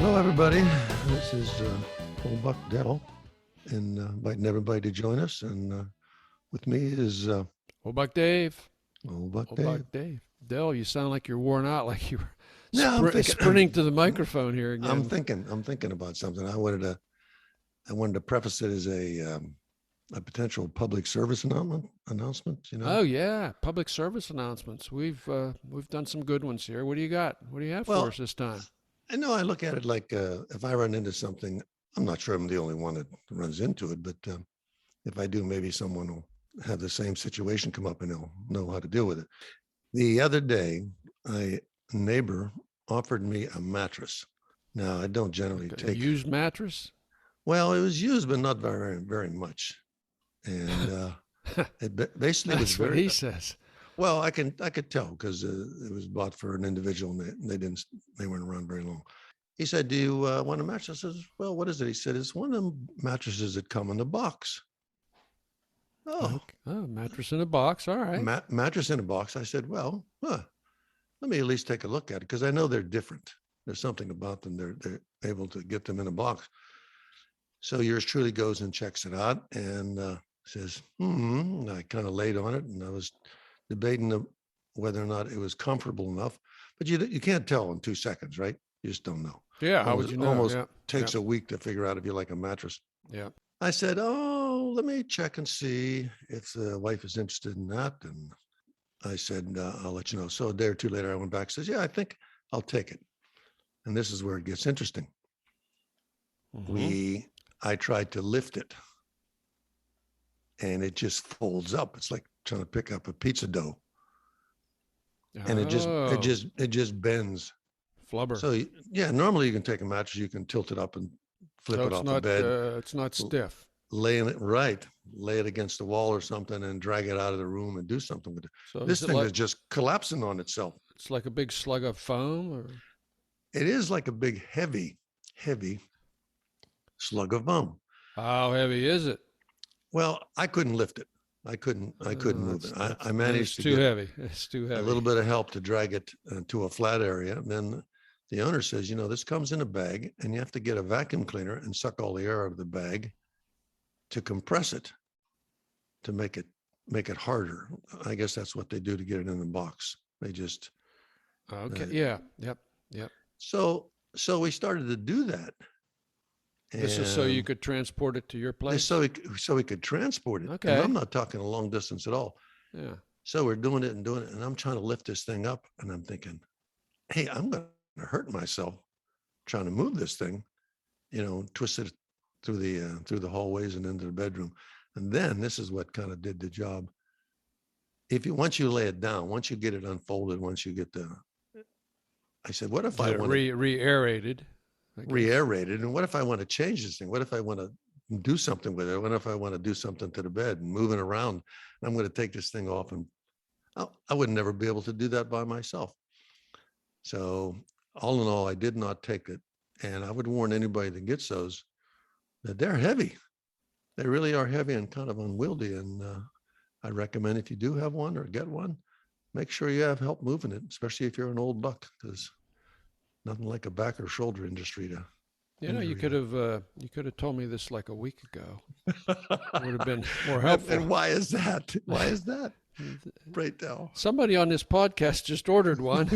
Hello, everybody. This is Old Buck Dell, and inviting everybody to join us. And with me is Old Buck Dave. Old Buck Old Dave. Buck Dave. Dell, you sound like you're worn out, like you were No, sprinting to the microphone here again. I'm thinking about something. I wanted to preface it as a potential public service announcement. You know. Oh yeah, public service announcements. We've done some good ones here. What do you got? What do you have for us this time? I know I look at it like if I run into something, I'm not sure I'm the only one that runs into it, but if I do, maybe someone will have the same situation come up and they'll know how to deal with it. The other day, a neighbor offered me a mattress. Now, I don't generally take a used mattress. Well, it was used, but not very, very much. And it basically was That's what he says. Well, I could tell because it was bought for an individual, and they weren't around very long. He said, "Do you want a mattress?" I says, "Well, what is it?" He said, "It's one of them mattresses that come in a box." Oh, okay. Oh, mattress in a box. All right. Mattress in a box. I said, "Well, let me at least take a look at it because I know they're different. There's something about them. They're able to get them in a box." So yours truly goes and checks it out and says, And I kind of laid on it, and I was debating whether or not it was comfortable enough, but you can't tell in 2 seconds, right? You just don't know. Yeah, how would you know? Almost takes a week to figure out if you like a mattress. Yeah. I said, "Oh, let me check and see if the wife is interested in that." And I said, "I'll let you know." So a day or two later, I went back and says, "Yeah, I think I'll take it." And this is where it gets interesting. Mm-hmm. I tried to lift it, and it just folds up. It's like trying to pick up a pizza dough. And it just bends. Flubber. So yeah, normally you can take a mattress, you can tilt it up and flip it off the bed. It's not stiff. Lay it against the wall or something, and drag it out of the room and do something with it. So this thing is just collapsing on itself. It's like a big slug of foam, or it is like a big heavy slug of foam. How heavy is it? Well, I couldn't lift it. I couldn't move it. I managed to get heavy. It's too heavy. A little bit of help to drag it to a flat area. And then the owner says, this comes in a bag, and you have to get a vacuum cleaner and suck all the air out of the bag to compress it, to make it harder. I guess that's what they do to get it in the box. They just okay. Yeah. Yep. So we started to do that. This is so you could transport it to your place? So we could transport it. Okay. And I'm not talking a long distance at all. Yeah. So we're doing it, and I'm trying to lift this thing up, and I'm thinking, hey, I'm going to hurt myself trying to move this thing, twist it through the hallways and into the bedroom. And then this is what kind of did the job. Once you lay it down, once you get it unfolded, once you get I said, what if I want to re-aerated? Re-aerated, and what if I want to change this thing? What if I want to do something with it? What if I want to do something to the bed and moving around? And I'm going to take this thing off, and I would never be able to do that by myself. So all in all, I did not take it, and I would warn anybody that gets those that they're heavy. They really are heavy and kind of unwieldy. And I recommend if you do have one or get one, make sure you have help moving it, especially if you're an old buck, because nothing like a back or shoulder industry to. You could have told me this like a week ago. It would have been more helpful. And why is that? Why is that? Right now. Somebody on this podcast just ordered one,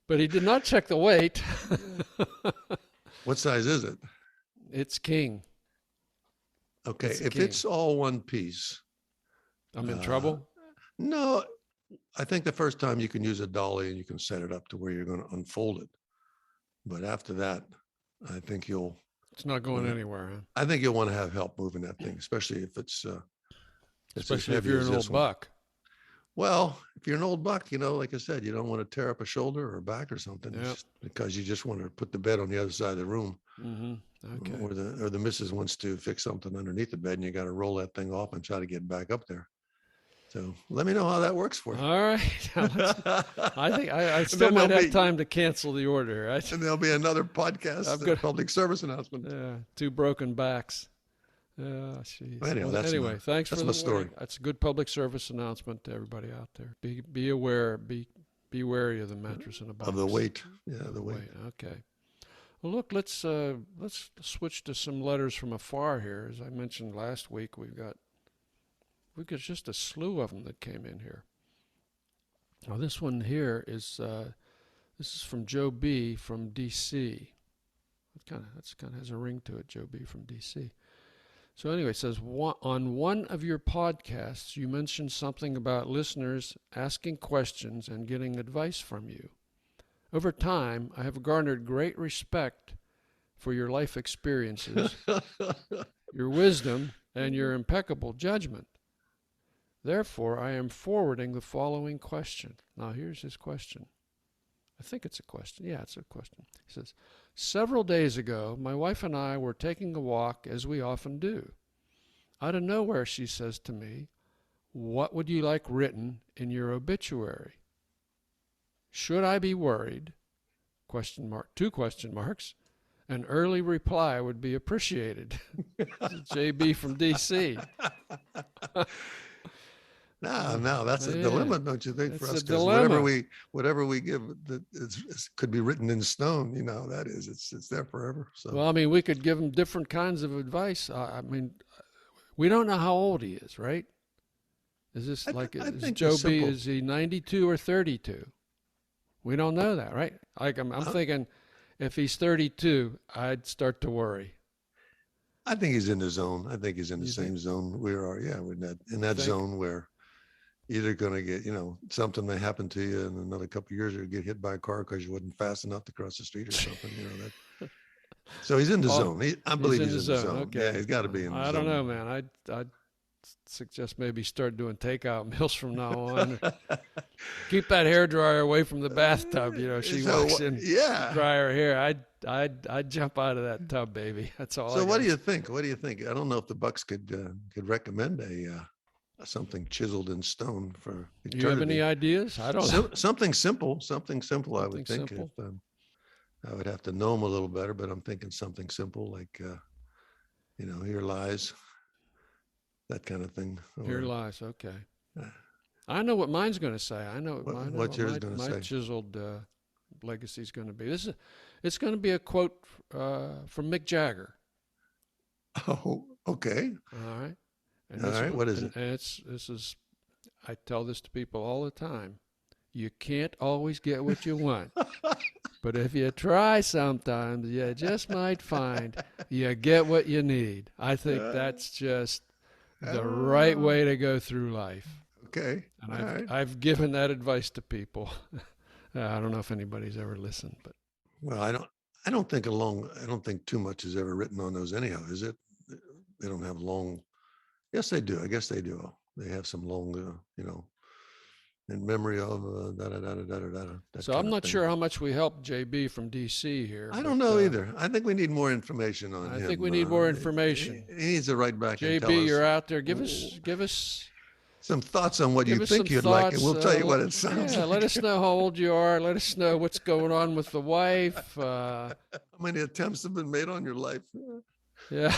but he did not check the weight. What size is it? It's king. Okay, if it's all one piece, I'm in trouble. No. I think the first time you can use a dolly and you can set it up to where you're going to unfold it. But after that, I think it's not going anywhere. Huh? I think you'll want to have help moving that thing, especially if it's especially if you're an old buck. Well, if you're an old buck, like I said, you don't want to tear up a shoulder or a back or something, because you just want to put the bed on the other side of the room. Mm-hmm. Okay. Or the missus wants to fix something underneath the bed, and you got to roll that thing off and try to get back up there. So let me know how that works for you. All right. I think I still might have time to cancel the order. Right? And there'll be another podcast, I've got public service announcement. Yeah, 2 broken backs. Anyway, thanks for the story. That's a good public service announcement to everybody out there. Be aware. Be wary of the mattress in a box. Of the weight. Yeah, the weight. Okay. Well, look, let's switch to some letters from afar here. As I mentioned last week, we've got just a slew of them that came in here. Now, this one here is this is from Joe B. from D.C. That's kind of has a ring to it, Joe B. from D.C. So anyway, it says, on one of your podcasts, you mentioned something about listeners asking questions and getting advice from you. Over time, I have garnered great respect for your life experiences, your wisdom, and your impeccable judgment. Therefore, I am forwarding the following question. Now, here's his question. I think it's a question. Yeah, it's a question. He says, several days ago, my wife and I were taking a walk, as we often do. Out of nowhere, she says to me, what would you like written in your obituary? Should I be worried? Question mark, 2 question marks. An early reply would be appreciated. JB from DC. No, that's a dilemma, don't you think, for us? It's a dilemma. Whatever we give, could be written in stone. That is, it's there forever. So, well, I mean, we could give him different kinds of advice. I mean, we don't know how old he is, right? Is this is Joe B? Is he 92 or 32? We don't know that, right? Like I'm thinking, if he's 32, I'd start to worry. I think he's in the zone. I think he's in the same zone we are. Yeah, we're in that zone where either going to get, something may happen to you in another couple of years, or get hit by a car because you wasn't fast enough to cross the street or something. That. So he's in the zone. I believe he's in the zone. Okay. Yeah, he's got to be in the zone. I don't know, man. I'd suggest maybe start doing takeout meals from now on. Keep that hairdryer away from the bathtub. She walks in, dry her hair. I'd jump out of that tub, baby. That's all. So what do you think? What do you think? I don't know if the Bucks could recommend something chiseled in stone for eternity. Do you have any ideas? I don't know. Something simple. I would think. I would have to know him a little better, but I'm thinking something simple like, here lies. That kind of thing. Here lies. Okay. I know what mine's going to say. I know what yours going to say. My chiseled legacy is going to be. It's going to be a quote from Mick Jagger. Oh, okay. All right. All right. What is it? And I tell this to people all the time. You can't always get what you want. But if you try sometimes, you just might find you get what you need. I think that's just the right way to go through life. Okay. And I've given that advice to people. I don't know if anybody's ever listened, but. Well, I don't think too much is ever written on those anyhow, is it? They don't have long. Yes, they do. I guess they do. They have some long, in memory of So I'm not sure how much we helped JB from DC here. I don't know either. I think we need more information on him. I think we need more information. He needs to write back and tell us. JB, you're out there. Give us some thoughts on what you think you'd like, and we'll tell you what it sounds like. Let us know how old you are. Let us know what's going on with the wife. How many attempts have been made on your life? Yeah.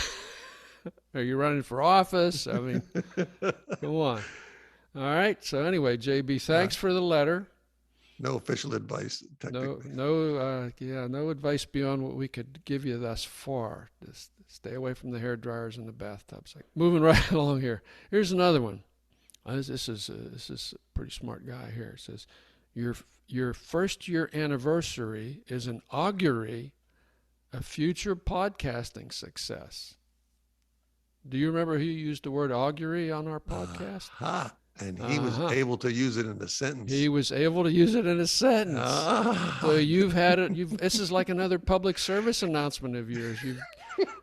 Are you running for office? I mean, go on. All right. So anyway, JB, thanks for the letter. No official advice, technically. No advice beyond what we could give you thus far. Just stay away from the hair dryers and the bathtubs. Moving right along here. Here's another one. This is a pretty smart guy here. It says, your first year anniversary is an augury of future podcasting success. Do you remember who used the word augury on our podcast? And he was able to use it in a sentence. He was able to use it in a sentence. So you've had it. This is like another public service announcement of yours.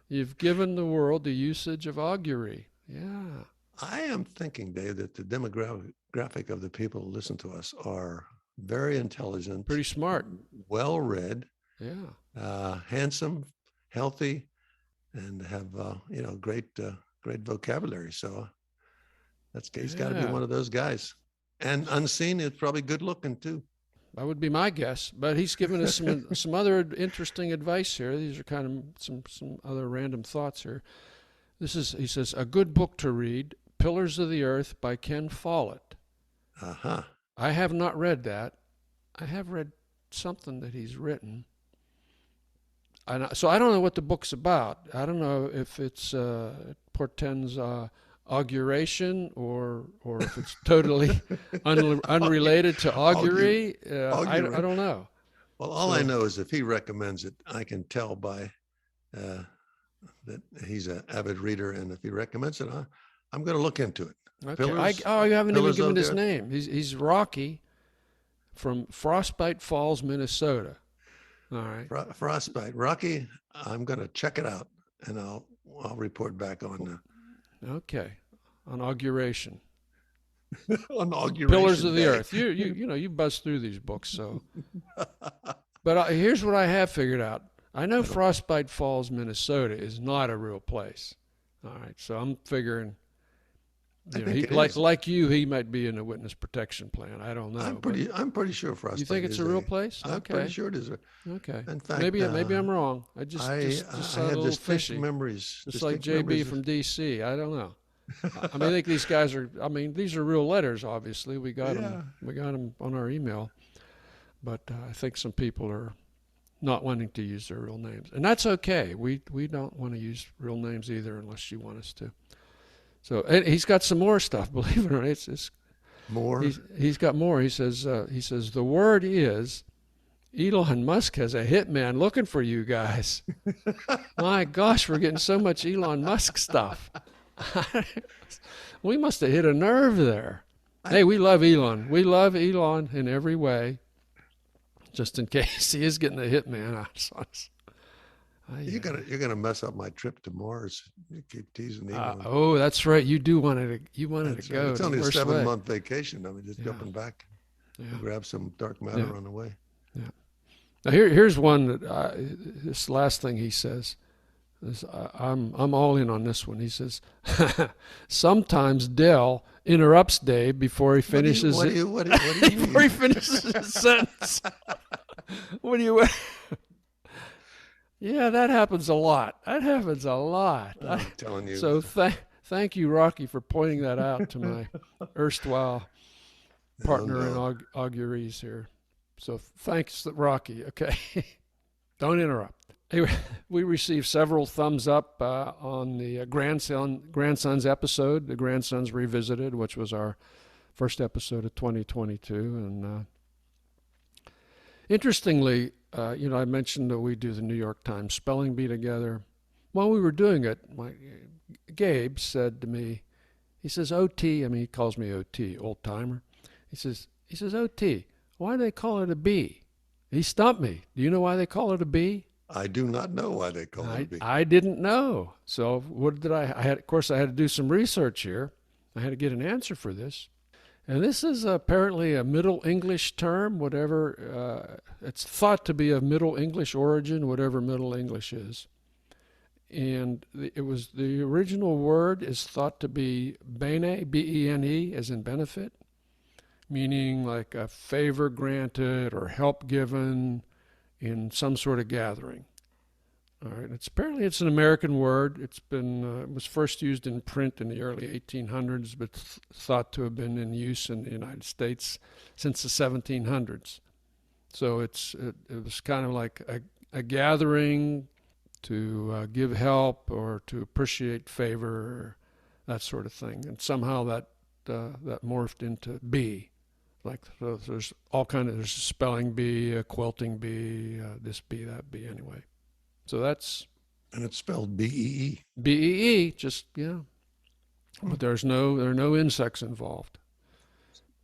You've given the world the usage of augury. Yeah. I am thinking, Dave, that the demographic of the people who listen to us are very intelligent, pretty smart, well-read, yeah, handsome, healthy, and have great vocabulary. So he's got to be one of those guys. And unseen, is probably good looking too. That would be my guess. But he's given us some other interesting advice here. These are kind of some other random thoughts here. He says, a good book to read, Pillars of the Earth by Ken Follett. I have not read that. I have read something that he's written. So I don't know what the book's about. I don't know if it's it portends auguration or if it's totally unrelated to augury. I Augury. don't know. Well, all I know is if he recommends it, I can tell by that he's an avid reader, and if he recommends it, I'm going to look into it. Okay. Pillars, You haven't even Pillars given of his Death? name. He's Rocky from Frostbite Falls, Minnesota. All right. Frostbite. Rocky, I'm going to check it out, and I'll report back on Okay. On auguration. on Auguration Pillars of the Day. Earth. You buzz through these books, so. But here's what I have figured out. I know Frostbite Falls, Minnesota is not a real place. All right, so I'm figuring, like you, he might be in a witness protection plan. I don't know. I'm pretty sure Frostbite. You think it's a real place? I'm Okay. pretty sure it is. Okay. In fact, maybe I'm wrong. I just I saw a have little distinct fishy. memories. Just like distinct JB memories from DC. I don't know. I mean, I think these guys are. I mean, these are real letters. Obviously, we got them. We got them on our email. But I think some people are not wanting to use their real names, and that's okay. We don't want to use real names either, unless you want us to. So, and he's got some more stuff. Believe it or not, it's more. He's got more. He says the word is Elon Musk has a hitman looking for you guys. My gosh, we're getting so much Elon Musk stuff. We must have hit a nerve there. Hey, we love Elon. We love Elon in every way. Just in case he is getting a hitman on us. You're gonna mess up my trip to Mars. You keep teasing Elon. Oh, that's right. You wanted to go. It's only a 7-month vacation. I mean, just jumping back. Yeah. Grab some dark matter on the way. Yeah. Now here's one that this last thing he says. I'm all in on this one. He says, sometimes Dell interrupts Dave before he finishes before he finishes his sentence. What do you? Yeah, that happens a lot. I'm telling you. So thank you, Rocky, for pointing that out to my erstwhile partner in auguries here. So thanks, Rocky. Okay, don't interrupt. Anyway, we received several thumbs up on the Grandsons episode, the Grandsons Revisited, which was our first episode of 2022. And interestingly, I mentioned that we do the New York Times spelling bee together. While we were doing it, Gabe said to me, he says, OT, I mean, he calls me OT, old timer. He says, OT, why do they call it a bee? He stumped me. Do you know why they call it a bee? I do not know why they call it a bee. I didn't know. So what did I had? Of course, I had to do some research here. I had to get an answer for this. And this is apparently a Middle English term, whatever. It's thought to be of Middle English origin, whatever Middle English is. And the original word is thought to be bene, B-E-N-E, as in benefit, meaning like a favor granted or help given in some sort of gathering. All right. It's an American word. It was first used in print in the early 1800s, but thought to have been in use in the United States since the 1700s. So it was kind of like a gathering to give help or to appreciate favor, or that sort of thing. And somehow that morphed into bee. Like, so there's there's a spelling bee, a quilting bee, this bee, that bee, anyway. So that's. And it's spelled B-E-E. B-E-E, just, But there are no insects involved.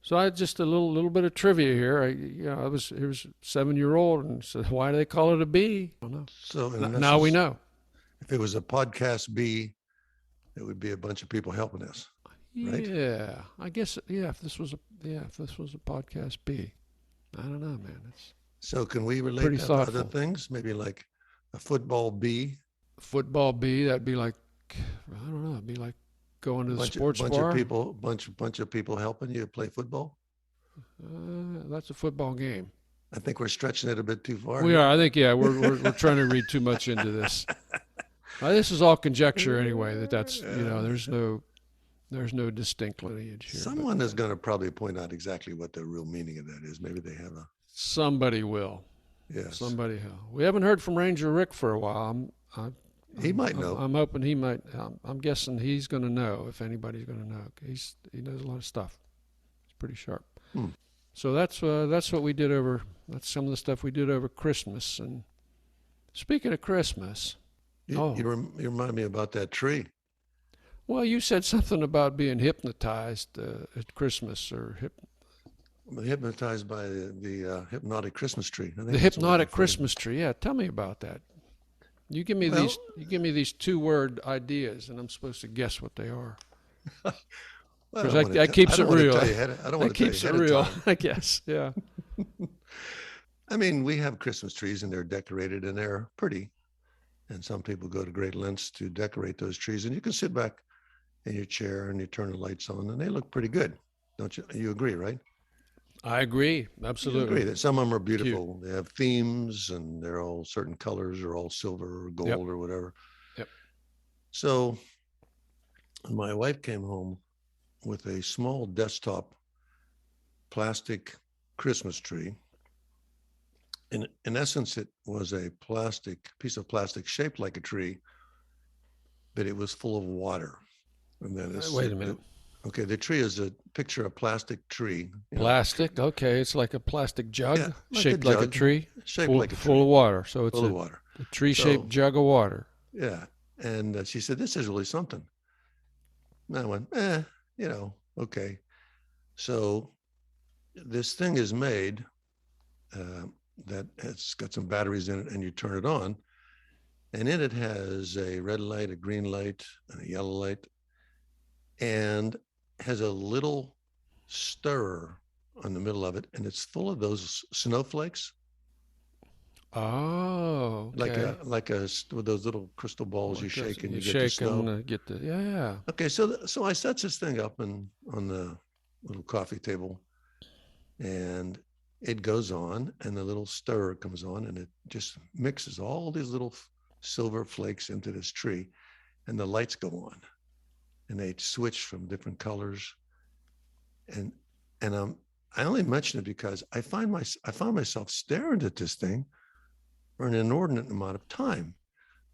So I just a little bit of trivia here. I was 7-year-old and said, why do they call it a bee? I don't know. So now we know. If it was a podcast bee, it would be a bunch of people helping us. Right? Yeah, I guess. Yeah, if this was a podcast bee, I don't know, man. So can we relate that to other things? Maybe like a football bee. Football bee. That'd be like, I don't know. It'd be like going to the sports bar. Bunch of people helping you play football. That's a football game. I think we're stretching it a bit too far. We are. I think we're trying to read too much into this. This is all conjecture anyway. That's There's no distinct lineage here. Someone is going to probably point out exactly what the real meaning of that is. Maybe they have Somebody will. Yes. Somebody. We haven't heard from Ranger Rick for a while. He might know. I'm hoping he might. I'm guessing he's going to know if anybody's going to know. He knows a lot of stuff. He's pretty sharp. Hmm. So that's what we did over. That's some of the stuff we did over Christmas. And speaking of Christmas, You remind me about that tree. well, you said something about being hypnotized at Christmas or Hypnotized by the hypnotic Christmas tree. I think the that's what hypnotic I'm Christmas tree. Yeah, tell me about that. You give me Well- these. You give me these 2-word ideas, and I'm supposed to guess what they are. Well, Because I don't wanna that te- keeps I don't it wanna real. tell you ahead of- I don't That want to tell you keeps it ahead of real, time. I guess. Yeah. I mean, we have Christmas trees and they're decorated and they're pretty. And some people go to great lengths to decorate those trees. And you can sit back in your chair and you turn the lights on and they look pretty good. Don't you? You agree, right? I agree. You agree Absolutely. that some of them are beautiful. They have themes and they're all certain colors or all silver or gold Yep. or whatever. Yep. So my wife came home with a small desktop plastic Christmas tree. In essence, it was a piece of plastic shaped like a tree, but it was full of water. And then Wait a minute. Okay, the tree is a picture of plastic tree. Plastic. Okay, it's like a plastic jug Yeah, like a shaped like a jug, tree, shaped full, like a full tree, of water. So it's full of water. a tree-shaped So- jug of water. Yeah. And she said, "This is really something." And I went, okay. So this thing is made that has got some batteries in it, and you turn it on, and in it has a red light, a green light, and a yellow light, and has a little stirrer on the middle of it, and it's full of those snowflakes, Oh, okay. with those little crystal balls you Like shake this, and you you get the shake snow. and get the yeah. Okay, so I set this thing up on the little coffee table, and it goes on, and the little stirrer comes on, and it just mixes all these little silver flakes into this tree, and the lights go on, and they switch from different colors, and I only mention it because I found myself staring at this thing for an inordinate amount of time,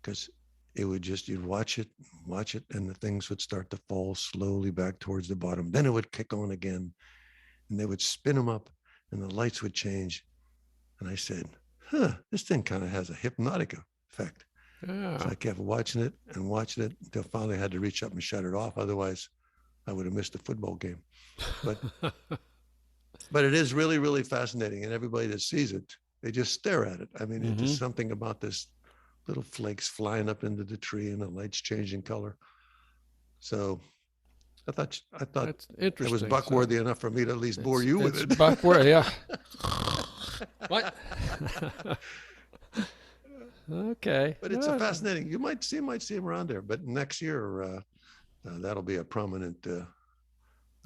because you'd watch it, and the things would start to fall slowly back towards the bottom. Then it would kick on again, and they would spin them up, and the lights would change. And I said, this thing kind of has a hypnotic effect. Yeah. So I kept watching it until finally I had to reach up and shut it off. Otherwise, I would have missed the football game. But but it is really, really fascinating. And everybody that sees it, they just stare at it. I mean, it's just something about this little flakes flying up into the tree and the lights changing color. So I thought That's it interesting. was buck worthy enough for me to at least bore you with It's it. buckworthy, yeah. What? Okay. But it's a fascinating. You might see him around there. But next year, that'll be a prominent.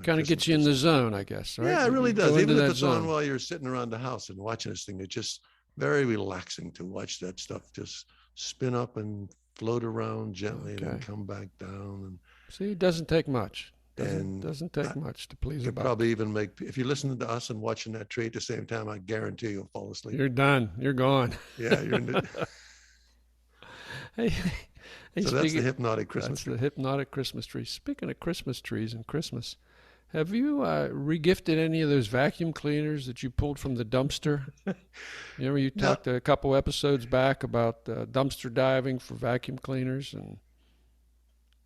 Kind of gets you in the zone, I guess. Right? Yeah, it really You go does. into Even if that it's zone. on while you're sitting around the house and watching this thing, it's just very relaxing to watch that stuff just spin up and float around gently and then Okay. come back down. And See, it doesn't take much. And Doesn't take much to please a could buck. probably even make, if you're listening to us and watching that tree at the same time, I guarantee you'll fall asleep. You're done. You're gone. Yeah, you're in the, Hey, so that's the hypnotic Christmas That's tree. the hypnotic Christmas tree. Speaking of Christmas trees and Christmas, have you regifted any of those vacuum cleaners that you pulled from the dumpster? You remember you No. talked a couple episodes back about dumpster diving for vacuum cleaners, and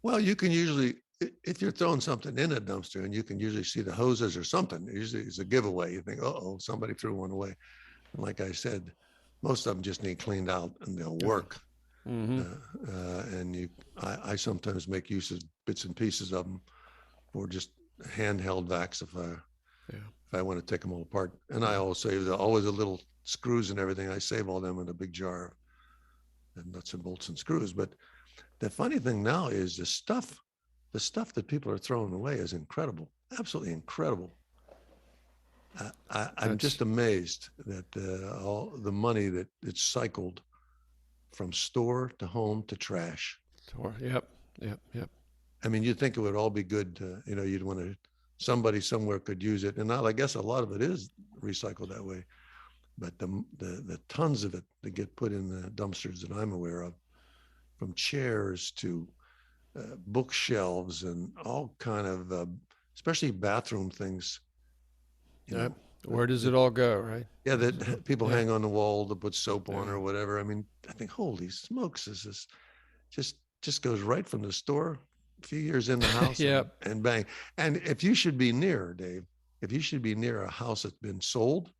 Well, you can usually, if you're throwing something in a dumpster and you can usually see the hoses or something, usually it's a giveaway. You think, oh, somebody threw one away. And like I said, most of them just need cleaned out and they'll work. And I sometimes make use of bits and pieces of them for just handheld vacs if I want to take them all apart. And I also save always the little screws and everything. I save all them in a big jar of nuts and bolts and screws. But the funny thing now is the stuff that people are throwing away is incredible, absolutely incredible. I'm just amazed that all the money that it's cycled from store to home to trash. Yep. I mean, you'd think it would all be good. You'd want somebody somewhere could use it. And I guess a lot of it is recycled that way. but the tons of it that get put in the dumpsters that I'm aware of, from chairs to bookshelves and all kind of, especially bathroom things, you Yep. know, Where does that, it all go, right? yeah, that people Yeah. hang on the wall to put soap on Yeah. or whatever. I mean, I think, holy smokes, this is just goes right from the store, a few years in the house, Yep. and bang. And if you should be near, Dave, if you should be near a house that's been sold,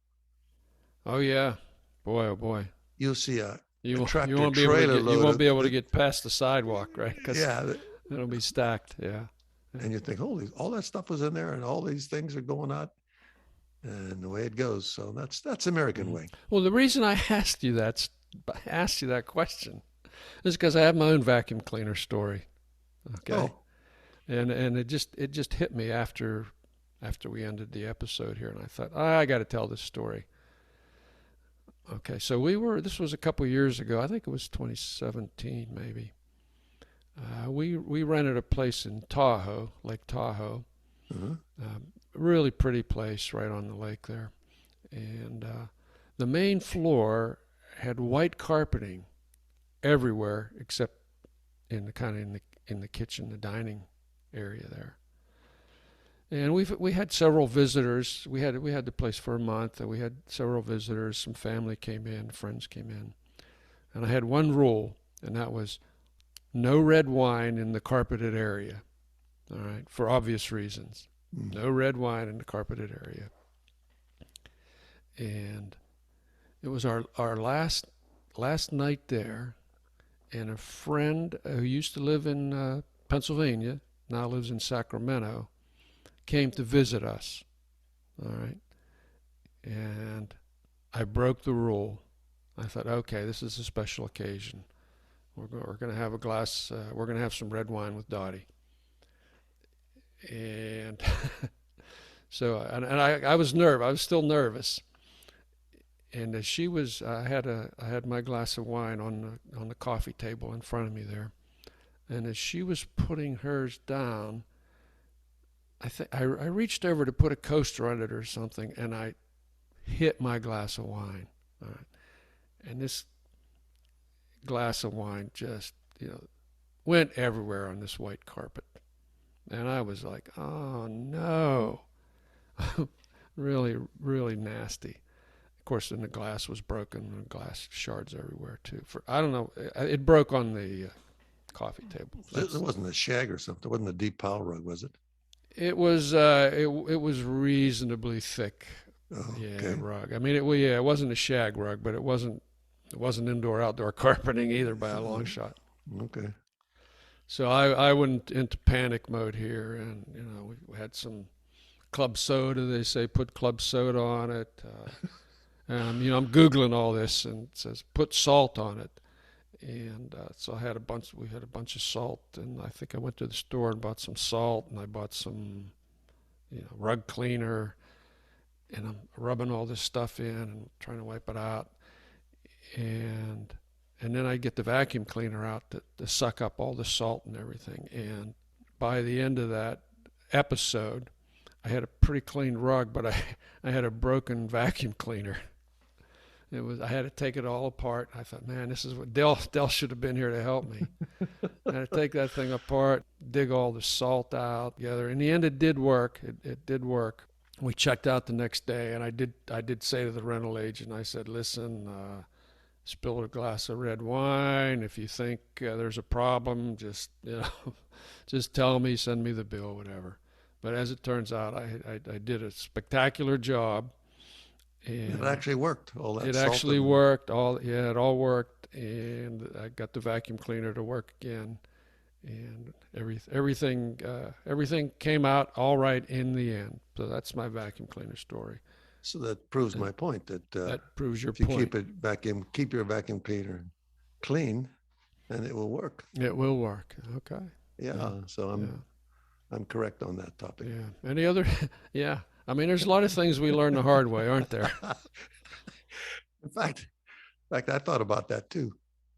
Oh yeah. Boy, oh boy. you'll see a You tractor won't be able to trailer get load of past the sidewalk, right? Because yeah. it'll be stacked. Yeah. And you think, holy, all that stuff was in there, and all these things are going out, and the way it goes. So that's American way. Well, the reason I asked you that question is because I have my own vacuum cleaner story. Okay. Oh, And it just hit me after we ended the episode here, and I thought, I got to tell this story. Okay, so this was a couple years ago. I think it was 2017 maybe. We rented a place in Tahoe, Lake Tahoe. uh-huh. Really pretty place right on the lake there. And the main floor had white carpeting everywhere except in the kitchen, the dining area there. And we had several visitors. We had the place for a month, and we had several visitors. Some family came in, friends came in, and I had one rule, and that was no red wine in the carpeted area. All right, for obvious reasons. No red wine in the carpeted area. And it was our last night there, and a friend who used to live in Pennsylvania, now lives in Sacramento, came to visit us. All right. And I broke the rule. I thought, okay, this is a special occasion. We're going to have a glass, we're going to have some red wine with Dottie. And so, and I was nervous. I was still nervous. And as she was, I had my glass of wine on the coffee table in front of me there. And as she was putting hers down, I reached over to put a coaster on it or something, and I hit my glass of wine. All right. And this glass of wine just, went everywhere on this white carpet. And I was like, oh no. Really, really nasty. Of course, then the glass was broken, and glass shards everywhere too. I don't know, it broke on the coffee table. It wasn't a shag or something. It wasn't a deep pile rug, was it? It was it was reasonably thick, Oh, okay. rug. I mean, it wasn't a shag rug, but it wasn't indoor outdoor carpeting either by a long shot. Okay. So I went into panic mode here, and we had some club soda. They say put club soda on it. I'm Googling all this, and it says put salt on it. And so we had a bunch of salt, and I think I went to the store and bought some salt, and I bought some, rug cleaner, and I'm rubbing all this stuff in and trying to wipe it out. And then I get the vacuum cleaner out to suck up all the salt and everything. And by the end of that episode, I had a pretty clean rug, but I had a broken vacuum cleaner. I had to take it all apart. I thought, man, this is what Dell should have been here to help me. I had to take that thing apart, dig all the salt out together. In the end, it did work. It did work. We checked out the next day, and I did say to the rental agent, I said, listen, spilled a glass of red wine. If you think there's a problem, just just tell me, send me the bill, whatever. But as it turns out, I did a spectacular job. And it actually worked. All that. It salt actually and- worked. It all worked, and I got the vacuum cleaner to work again, and everything came out all right in the end. So that's my vacuum cleaner story. So that proves my point that That proves your if you point. keep your vacuum cleaner clean, and it will work. It will work. Okay. Yeah. So I'm correct on that topic. Yeah. Any other? Yeah. I mean, there's a lot of things we learn the hard way, aren't there? In fact, I thought about that too.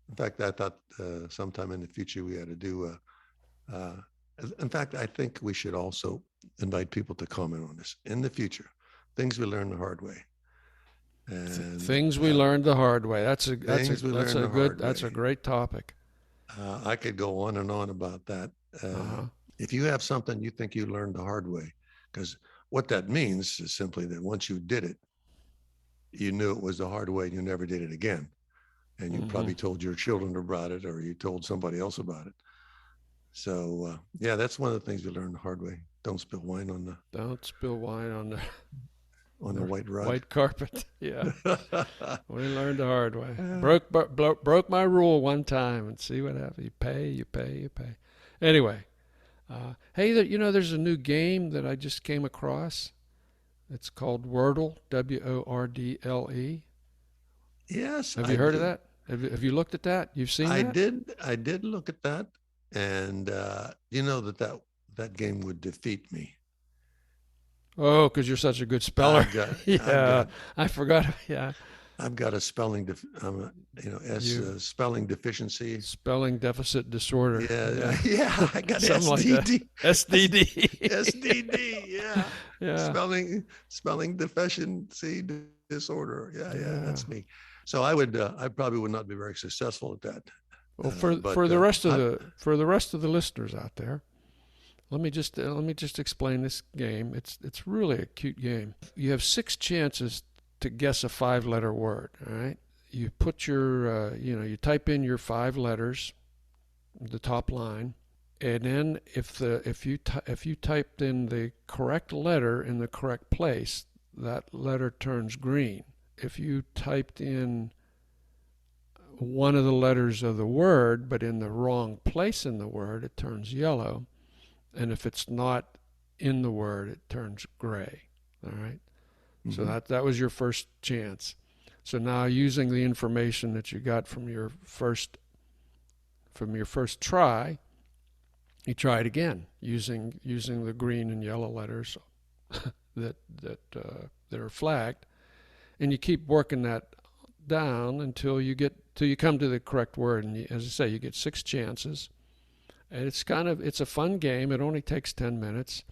In fact, I thought sometime in the future we had to do. In fact, I think we should also invite people to comment on this in the future. Things we learn the hard way. And Things we learned the hard way. things we learned the hard That's a way. great topic. I could go on and on about that. Uh-huh. If you have something you think you learned the hard way, because what that means is simply that once you did it, you knew it was the hard way and you never did it again. And you probably told your children about it, or you told somebody else about it. So yeah, that's one of the things we learned the hard way. Don't spill wine Don't spill wine on the on the white rug. white carpet. Yeah, we learned the hard way. Broke my rule one time, and see what happens. You pay. Anyway, hey, there's a new game that I just came across. It's called Wordle, Wordle. Yes, Have you heard of that? Have you looked at that? You've seen I that? did. I did look at that, and you know that game would defeat me. Oh, because you're such a good speller. Yeah, I forgot. Yeah, I've got a spelling, spelling deficiency. spelling deficit disorder. Yeah. I got Something like that. SDD. SDD. SDD. Yeah. Yeah. Spelling deficiency disorder. Yeah. That's me. So I probably would not be very successful at that. Well, for the rest of the listeners out there, let me just explain this game. It's really a cute game. You have 6 chances to guess a 5-letter word. All right. You put your you type in your 5 letters, the top line, and then if you typed in the correct letter in the correct place, that letter turns green. If you typed in one of the letters of the word but in the wrong place in the word, it turns yellow. And if it's not in the word, it turns gray. All right. Mm-hmm. So that was your first chance. So now, using the information that you got from your first try, you try it again using the green and yellow letters that are flagged, and you keep working that down until you come to the correct word. And as I say, you get 6 chances. And it's a fun game. It only takes 10 minutes,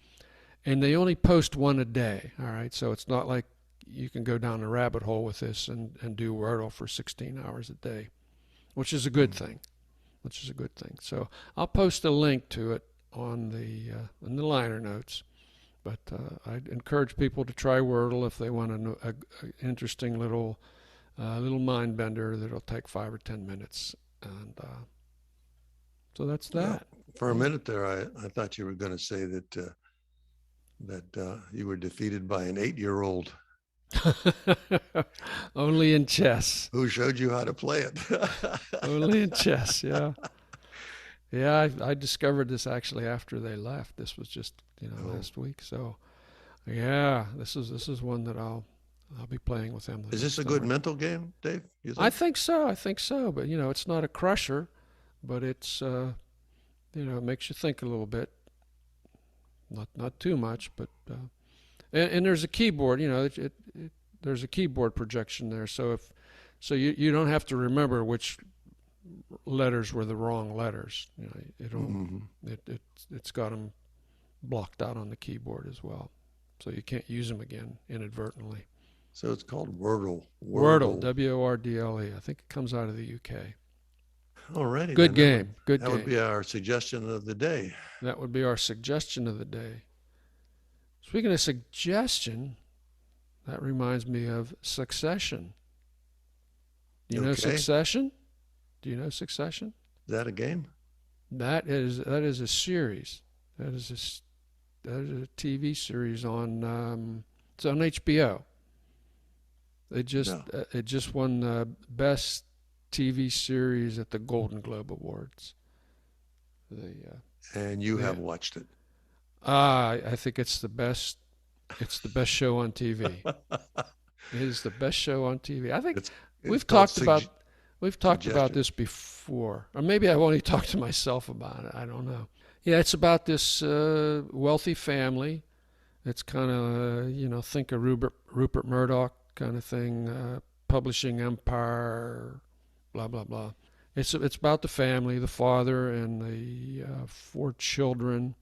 and they only post one a day. All right, so it's not like you can go down a rabbit hole with this and do Wordle for 16 hours a day, which is a good thing. So I'll post a link to it on in the liner notes. But I'd encourage people to try Wordle if they want an interesting little mind bender that'll take 5 or 10 minutes. And so that's that. Well, for a minute there, I thought you were going to say that you were defeated by an 8-year-old. Only in chess. Who showed you how to play it? Only in chess, yeah. Yeah, I discovered this actually after they left. This was just last week. So, yeah, this is one that I'll be playing with them. Is this a good mental game, Dave? You think? I think so. But it's not a crusher, but it's it makes you think a little bit. Not too much, but and there's a keyboard. There's a keyboard projection there. So you don't have to remember which letters were the wrong letters. It's got them blocked out on the keyboard as well, so you can't use them again inadvertently. So it's called Wordle. Wordle, Wordle. I think it comes out of the UK. Alrighty. Good game. That would be our suggestion of the day. That would be our suggestion of the day. Speaking of suggestion, that reminds me of Succession. Do you know Succession? Do you know Succession? Is that a game? That is a series. That is a TV series on it's on HBO. It just won the best TV series at the Golden Globe Awards. And you have watched it. I think it's the best. It's the best show on TV. It is the best show on TV. I think we've talked about this before, or maybe I've only talked to myself about it. I don't know. Yeah, it's about this wealthy family. It's kind of think of Rupert Murdoch kind of thing, publishing empire, blah blah blah. It's about the family, the father and the 4 children,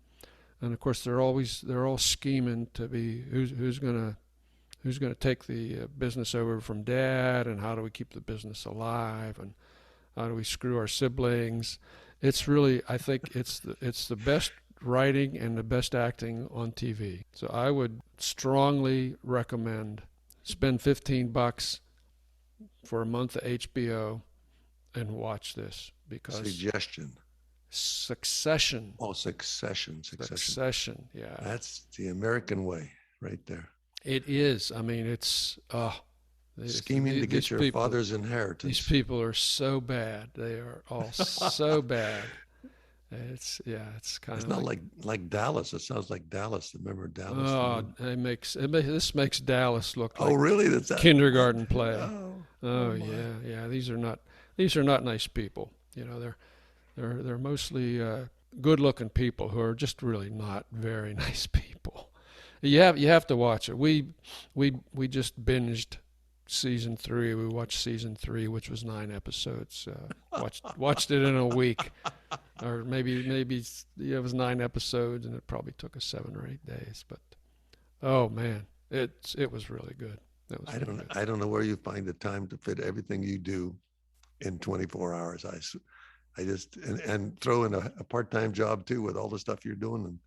and of course they're all scheming to be who's gonna who's going to take the business over from dad, and how do we keep the business alive, and how do we screw our siblings. It's really, I think it's the best writing and the best acting on TV. So I would strongly recommend spend $15 for a month of HBO and watch this, because Suggestion. Succession. Oh, Succession. Succession, yeah. That's the American way right there. It is. I mean, it's scheming to get your father's inheritance. These people are so bad. They are all so bad. It's kind of. It's not like Dallas. It sounds like Dallas. Remember Dallas? Oh, this makes Dallas look like. Oh, really? That's kindergarten play. Oh yeah. These are not nice people. You know, they're mostly good-looking people who are just really not very nice people. You have to watch it. We just binged season 3. We watched season 3, which was 9 episodes. Watched it in a week, or maybe it was 9 episodes, and it probably took us 7 or 8 days. But oh man, it was really good. I don't know where you find the time to fit everything you do in 24 hours. I just and throw in a part-time job too with all the stuff you're doing, and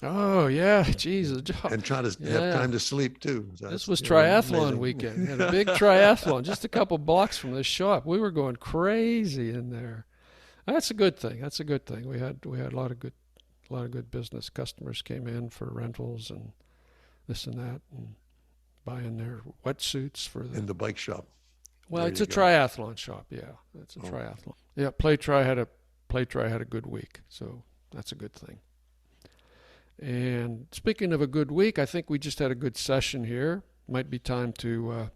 oh yeah, Jesus, and try to have time to sleep too. So this was triathlon weekend. We had a big triathlon just a couple blocks from this shop. We were going crazy in there. That's a good thing. We had a lot of good business. Customers came in for rentals and this and that, and buying their wetsuits for in the bike shop. Well, it's a triathlon shop. Yeah, it's a triathlon. Yeah, Playtry had a good week, so that's a good thing. And speaking of a good week, I think we just had a good session here. Might be time to.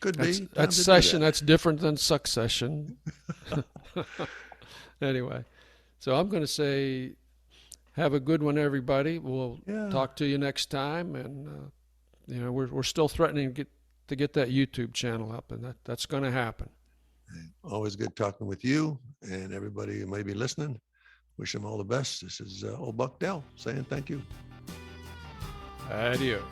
Could be. That's session. That's different than succession. Anyway, so I'm going to say, have a good one, everybody. We'll talk to you next time, and we're still threatening to get that YouTube channel up, and that's going to happen. Always good talking with you and everybody who may be listening. Wish them all the best. This is old Buck Dell saying thank you. Adios.